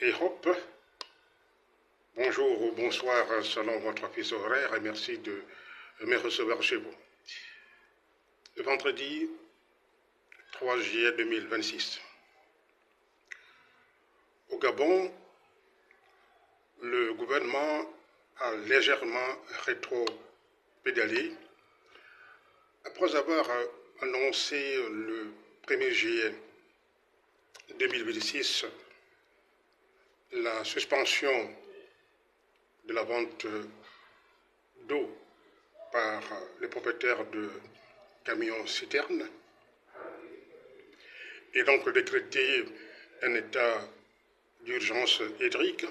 Europe. Bonjour ou bonsoir selon votre fuseau horaire et merci de me recevoir chez vous. Le vendredi 3 juillet 2026. Au Gabon, le gouvernement a légèrement rétro-pédalé après avoir annoncé le 1er juillet 2026 la suspension de la vente d'eau par les propriétaires de camions-citernes et donc décréter un état d'urgence hydrique,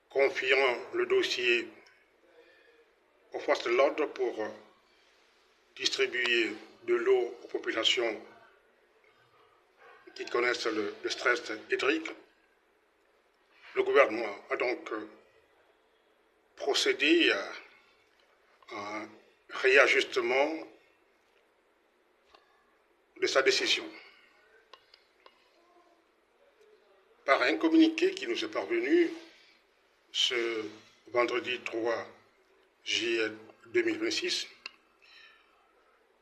confiant le dossier aux forces de l'ordre pour distribuer de l'eau aux populations qui connaissent le stress hydrique. Le gouvernement a donc procédé à un réajustement de sa décision. Par un communiqué qui nous est parvenu ce vendredi 3 juillet 2026,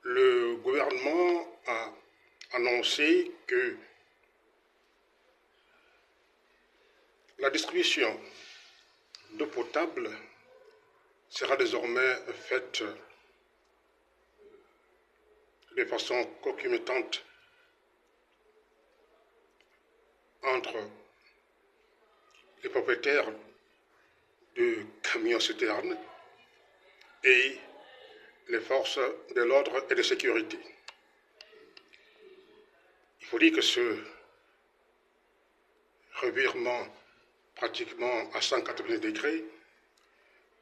le gouvernement a annoncé que la distribution d'eau potable sera désormais faite de façon concomitante entre les propriétaires de camions-citernes et les forces de l'ordre et de sécurité. Il faut dire que ce revirement pratiquement à 180 degrés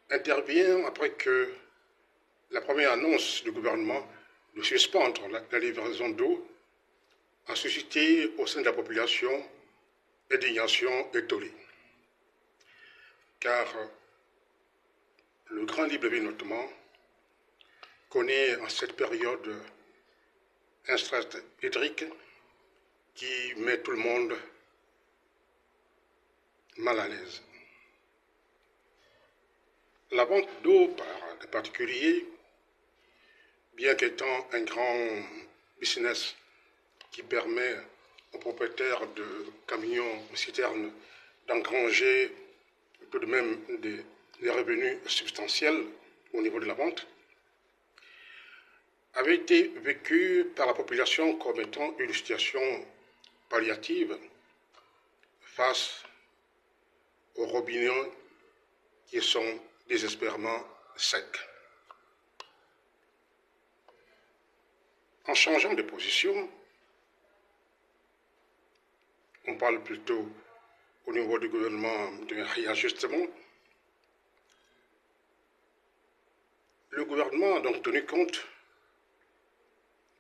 intervient après que la première annonce du gouvernement de suspendre la livraison d'eau a suscité au sein de la population indignation et tollé. Car le Grand Libreville notamment connaît en cette période un stress hydrique qui met tout le monde mal à l'aise. La vente d'eau par des particuliers, bien qu'étant un grand business qui permet aux propriétaires de camions-citernes d'engranger tout de même des revenus substantiels au niveau de la vente, avait été vécu par la population comme étant une situation palliative face aux robinets qui sont désespérément secs. En changeant de position, on parle plutôt au niveau du gouvernement d'un réajustement. Le gouvernement a donc tenu compte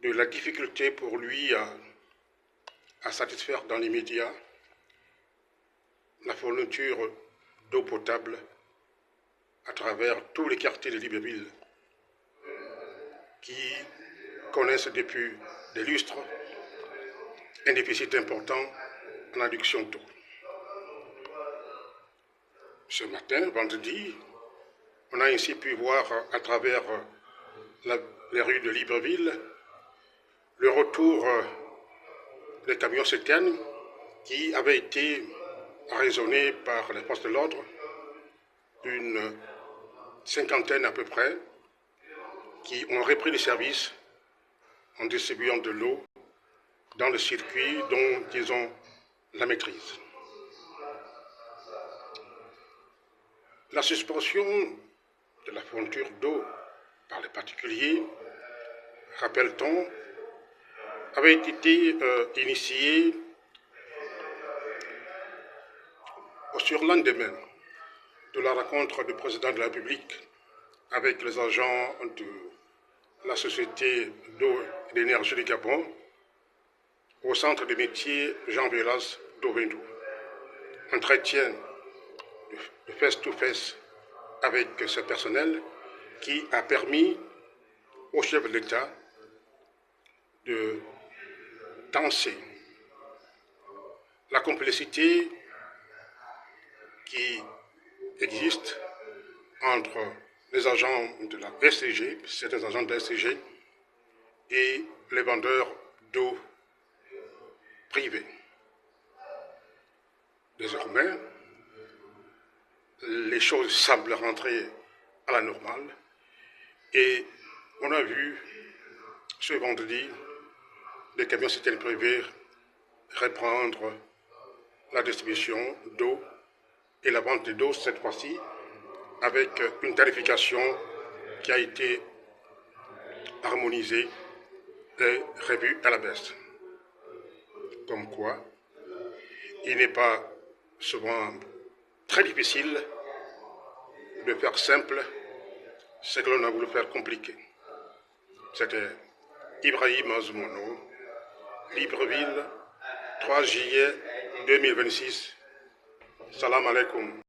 de la difficulté pour lui à satisfaire dans l'immédiat la fourniture d'eau potable à travers tous les quartiers de Libreville qui connaissent depuis des lustres un déficit important en adduction d'eau. Ce matin, vendredi, on a ainsi pu voir à travers les rues de Libreville le retour des camions-citernes qui avaient été arraisonnés par les forces de l'ordre, une cinquantaine à peu près, qui ont repris le service en distribuant de l'eau dans le circuit dont ils ont la maîtrise. La suspension de la fourniture d'eau par les particuliers, rappelle-t-on, avait été initiée au surlendemain de la rencontre du président de la République avec les agents de la Société d'eau et d'énergie du Gabon au centre de métiers Jean Velas d'Ovendou. Entretien de face-to-face avec ce personnel qui a permis au chef de l'État de danser la complicité qui existe entre les agents de la SCG, certains agents de la SCG, et les vendeurs d'eau privés. Désormais, les choses semblent rentrer à la normale et on a vu ce vendredi les camions citernes privés reprendre la distribution d'eau et la vente d'eau cette fois-ci avec une tarification qui a été harmonisée et revue à la baisse. Comme quoi, il n'est pas souvent très difficile de faire simple ce que l'on a voulu faire compliqué. C'était Ibrahim Azmono, Libreville, 3 juillet 2026. Salam alaikum.